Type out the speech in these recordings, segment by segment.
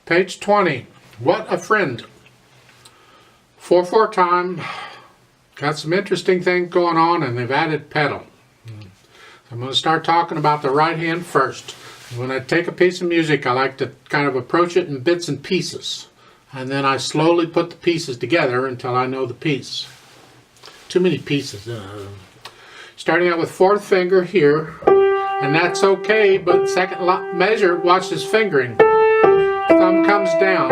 Page 20. What a friend. 4/4 time. Got some interesting things going on, and they've added pedal. I'm going to start talking about the right hand first. When I take a piece of music, I like to kind of approach it in bits and pieces. And then I slowly put the pieces together until I know the piece. Too many pieces. Starting out with fourth finger here. And that's okay, but second measure, watch this fingering. Thumb comes down.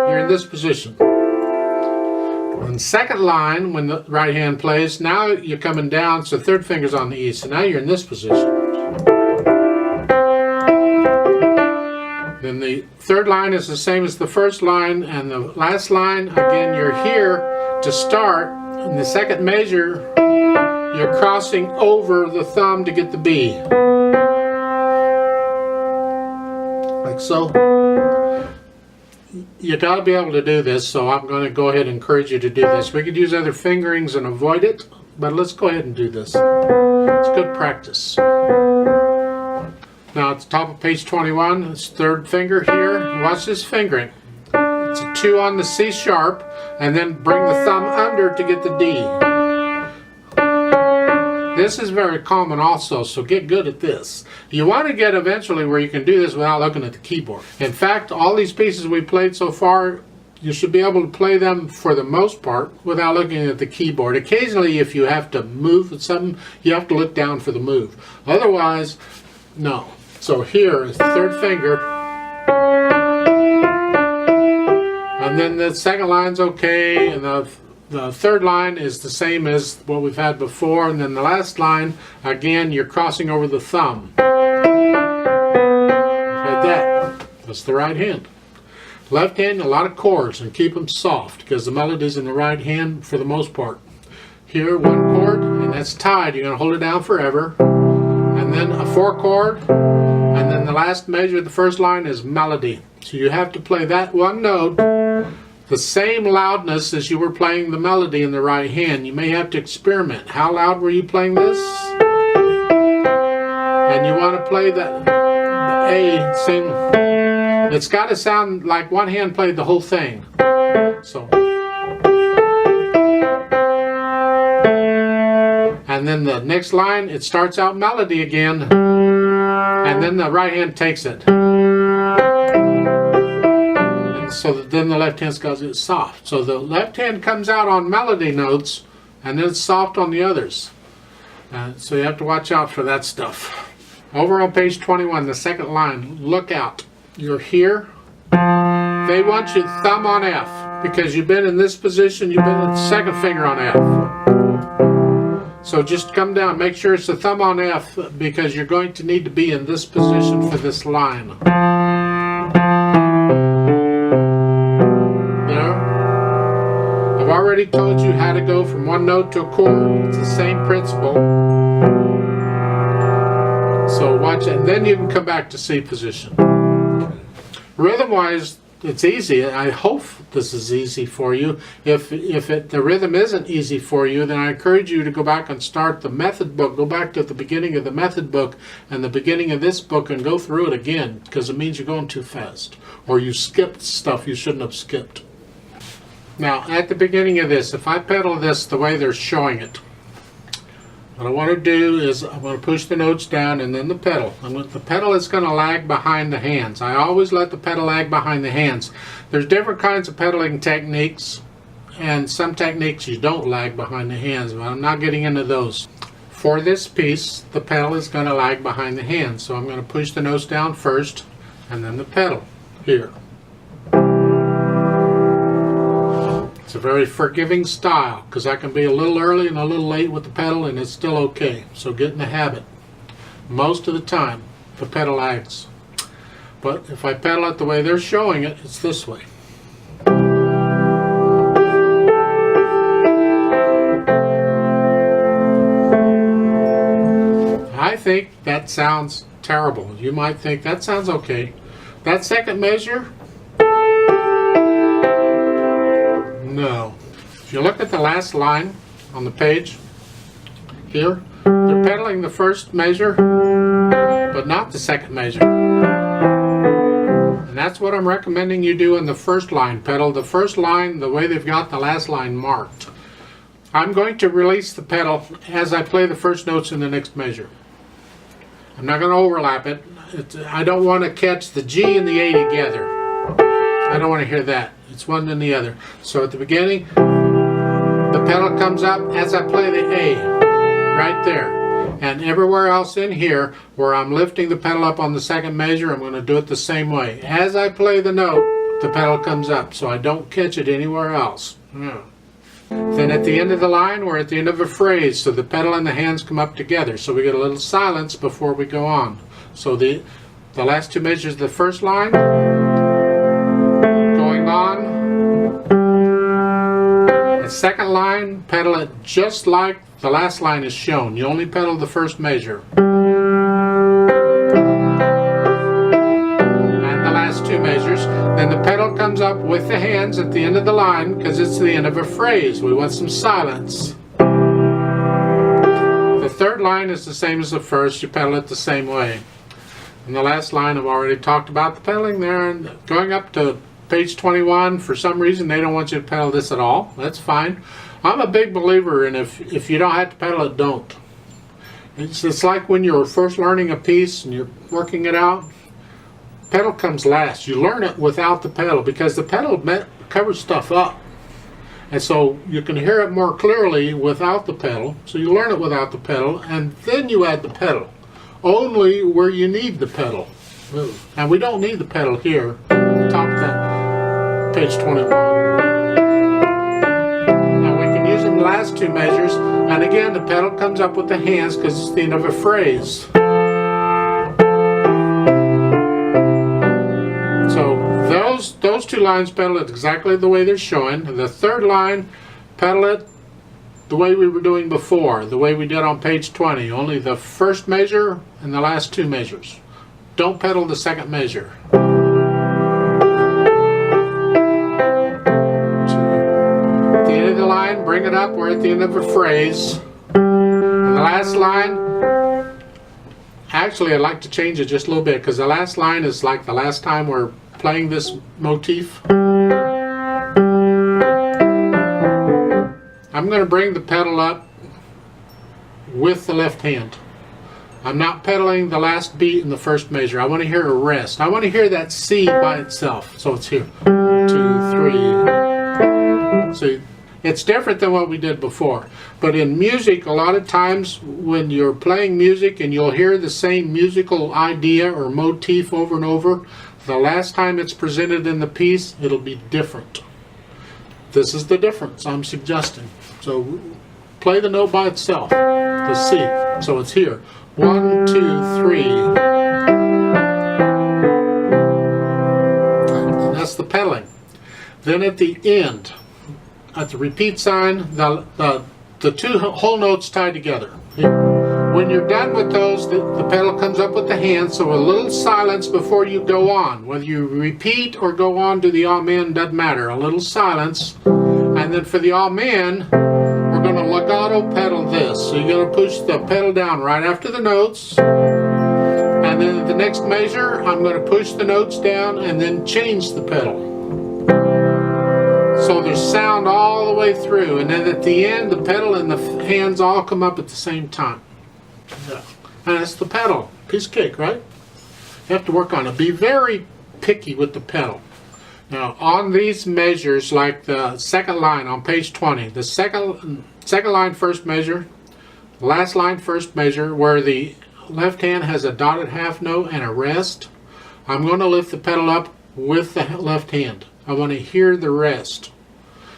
You're in this position. On the second line, when the right hand plays, now you're coming down, so third finger's on the E. So now you're in this position. Then the third line is the same as the first line, and the last line, again, you're here to start. In the second measure, you're crossing over the thumb to get the B. Like so. You got to be able to do this, so I'm going to go ahead and encourage you to do this. We could use other fingerings and avoid it, but let's go ahead and do this. It's good practice. Now at the top of page 21, it's third finger here. Watch this fingering. It's a 2 on the C sharp, and then bring the thumb under to get the D. This is very common also, so get good at this. You want to get eventually where you can do this without looking at the keyboard. In fact, all these pieces we played so far, you should be able to play them for the most part without looking at the keyboard. Occasionally, if you have to move something, you have to look down for the move. Otherwise, no. So here is the third finger. And then the second line's okay, and the third line is the same as what we've had before, and then the last line, again, you're crossing over the thumb. Like that. That's the right hand. Left hand, a lot of chords, and keep them soft, because the melody's in the right hand for the most part. Here, one chord, and that's tied. You're going to hold it down forever. And then a 4 chord, and then the last measure of the first line is melody. So you have to play that one note the same loudness as you were playing the melody in the right hand. You may have to experiment. How loud were you playing this? And you want to play the A, same. It's got to sound like one hand played the whole thing. So. And then the next line, it starts out melody again, and then the right hand takes it. So then the left hand goes soft. So the left hand comes out on melody notes, and then it's soft on the others. So you have to watch out for that stuff. Over on page 21, the second line, look out. You're here. They want you thumb on F, because you've been in this position, you've been with the second finger on F. So just come down, make sure it's the thumb on F, because you're going to need to be in this position for this line. I've already told you how to go from one note to a chord. It's the same principle. So watch it, and then you can come back to C position. Rhythm-wise, it's easy. I hope this is easy for you. If the rhythm isn't easy for you, then I encourage you to go back and start the method book. Go back to the beginning of the method book and the beginning of this book and go through it again, because it means you're going too fast. Or you skipped stuff you shouldn't have skipped. Now, at the beginning of this, if I pedal this the way they're showing it, what I want to do is I'm going to push the notes down and then the pedal. The pedal is going to lag behind the hands. I always let the pedal lag behind the hands. There's different kinds of pedaling techniques, and some techniques you don't lag behind the hands, but I'm not getting into those. For this piece, the pedal is going to lag behind the hands, so I'm going to push the notes down first and then the pedal here. It's a very forgiving style, because I can be a little early and a little late with the pedal and it's still okay. So get in the habit. Most of the time, the pedal lags. But if I pedal it the way they're showing it, it's this way. I think that sounds terrible. You might think that sounds okay. That second measure, no. If you look at the last line on the page here, they're pedaling the first measure, but not the second measure. And that's what I'm recommending you do in the first line. Pedal the first line the way they've got the last line marked. I'm going to release the pedal as I play the first notes in the next measure. I'm not going to overlap it. I don't want to catch the G and the A together. I don't want to hear that. It's one and the other. So at the beginning, the pedal comes up as I play the A, right there. And everywhere else in here, where I'm lifting the pedal up on the second measure, I'm going to do it the same way. As I play the note, the pedal comes up, so I don't catch it anywhere else. Yeah. Then at the end of the line, we're at the end of a phrase, so the pedal and the hands come up together. So we get a little silence before we go on. So the last two measures of the first line, going on. The second line, pedal it just like the last line is shown. You only pedal the first measure. And the last two measures. Then the pedal comes up with the hands at the end of the line because it's the end of a phrase. We want some silence. The third line is the same as the first. You pedal it the same way. And the last line, I've already talked about the pedaling there. And going up to page 21, for some reason they don't want you to pedal this at all. That's fine. I'm a big believer in if you don't have to pedal it, don't. It's like when you're first learning a piece and you're working it out. Pedal comes last. You learn it without the pedal because the pedal covers stuff up. And so you can hear it more clearly without the pedal. So you learn it without the pedal and then you add the pedal. Only where you need the pedal. And we don't need the pedal here. Top of that, page 21. Now we can use them the last two measures. And again, the pedal comes up with the hands because it's the end of a phrase. Those two lines pedal it exactly the way they're showing. The third line, pedal it the way we were doing before, the way we did on page 20. Only the first measure and the last two measures. Don't pedal the second measure. At the end of the line, bring it up. We're at the end of a phrase. And the last line, actually I'd like to change it just a little bit because the last line is like the last time we're playing this motif. I'm going to bring the pedal up with the left hand. I'm not pedaling the last beat in the first measure. I want to hear a rest. I want to hear that C by itself. So it's here. 1, 2, 3. See, it's different than what we did before. But in music, a lot of times when you're playing music and you'll hear the same musical idea or motif over and over, the last time it's presented in the piece, it'll be different. This is the difference I'm suggesting. So play the note by itself, the C. So it's here. 1, 2, 3. And that's the pedaling. Then at the end, at the repeat sign, the two whole notes tied together. Here. When you're done with those, the pedal comes up with the hand, so a little silence before you go on. Whether you repeat or go on to the amen, doesn't matter. A little silence. And then for the amen, we're going to legato pedal this. So you're going to push the pedal down right after the notes. And then at the next measure, I'm going to push the notes down and then change the pedal. So there's sound all the way through. And then at the end, the pedal and the hands all come up at the same time. Yeah. And that's the pedal. Piece of cake, right? You have to work on it. Be very picky with the pedal. Now, on these measures, like the second line on page 20, the second line first measure, last line first measure, where the left hand has a dotted half note and a rest, I'm going to lift the pedal up with the left hand. I want to hear the rest.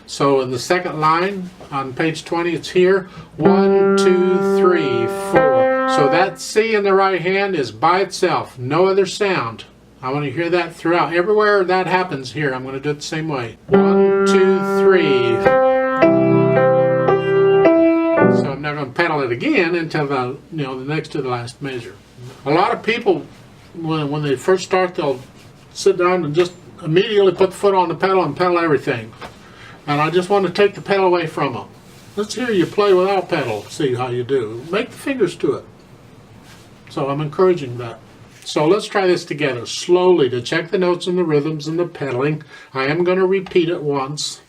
So in the second line on page 20, it's here. 1, 2, 3, 4. So that C in the right hand is by itself, no other sound. I want to hear that throughout. Everywhere that happens here, I'm going to do it the same way. 1, 2, 3. So I'm not going to pedal it again until the next to the last measure. A lot of people, when they first start, they'll sit down and just immediately put the foot on the pedal and pedal everything. And I just want to take the pedal away from them. Let's hear you play without pedal, see how you do. Make the fingers to it. So I'm encouraging that. So let's try this together slowly to check the notes and the rhythms and the pedaling. I am going to repeat it once,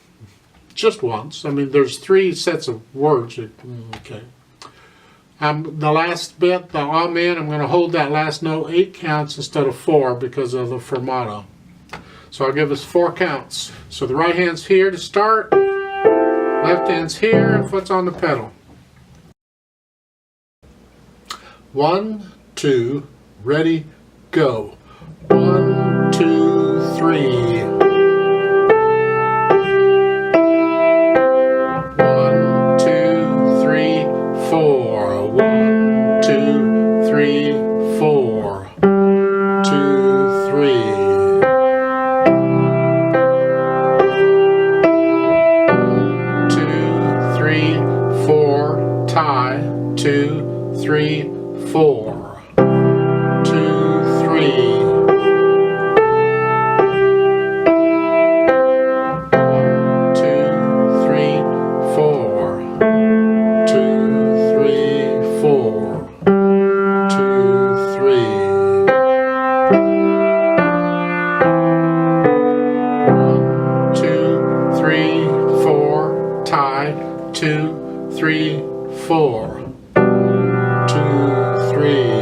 just once. I mean, there's 3 sets of words. Okay. The last bit, the amen, I'm going to hold that last note 8 counts instead of 4 because of the fermato. So I'll give us 4 counts. So the right hand's here to start, left hand's here, and foot's on the pedal. 1, 2, ready, go. 1, 2, 3. 1, 2, 3, 4. 1, 2, 3, 4. 2, 3. 1, 2, 3, 4. Tie. 2, 3, 4. 2, 3. 1, 2, 3, 4. 2, 3, 4. 2, 3. 1, 2, 3, 4. Tie. 2, 3, 4. 2, 3.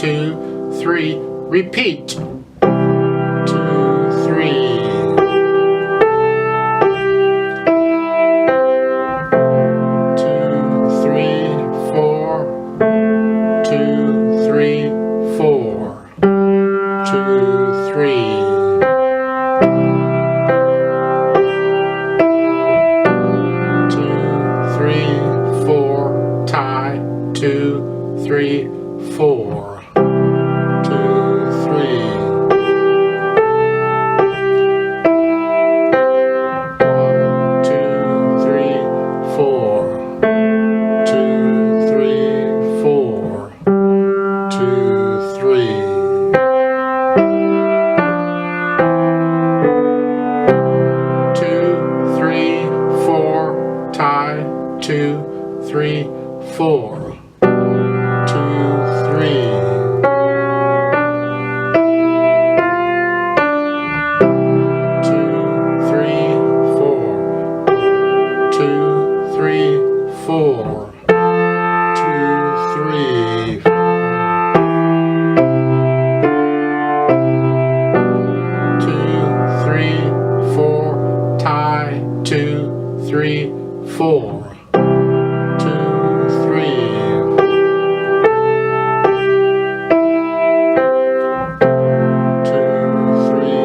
2, 3. Repeat. 2, 3. 2, 3, 4. 2, 3, 4. 2, 3. 2, 3, 4. Tie. 2, 3, 4. 2, 3. 1, 2, 3, 4. 2, 3, 4. 2, 3. 2, 3, 4. Tie. 2, 3, 4. 2, 3. 4, 2, 3, 2, 3, 4, tie, 2, 3, 4, 2, 3. 2, 3,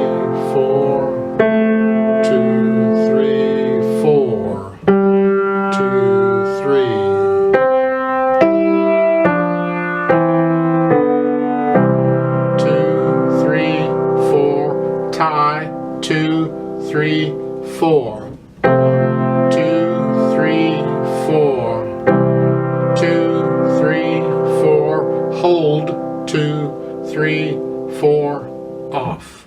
4, 2, 3, 4, 2, 3. 2, 3, 4, tie, 2, 3, 4. 2, 3, 4. 2, 3, 4. Hold. 2, 3, 4. Off.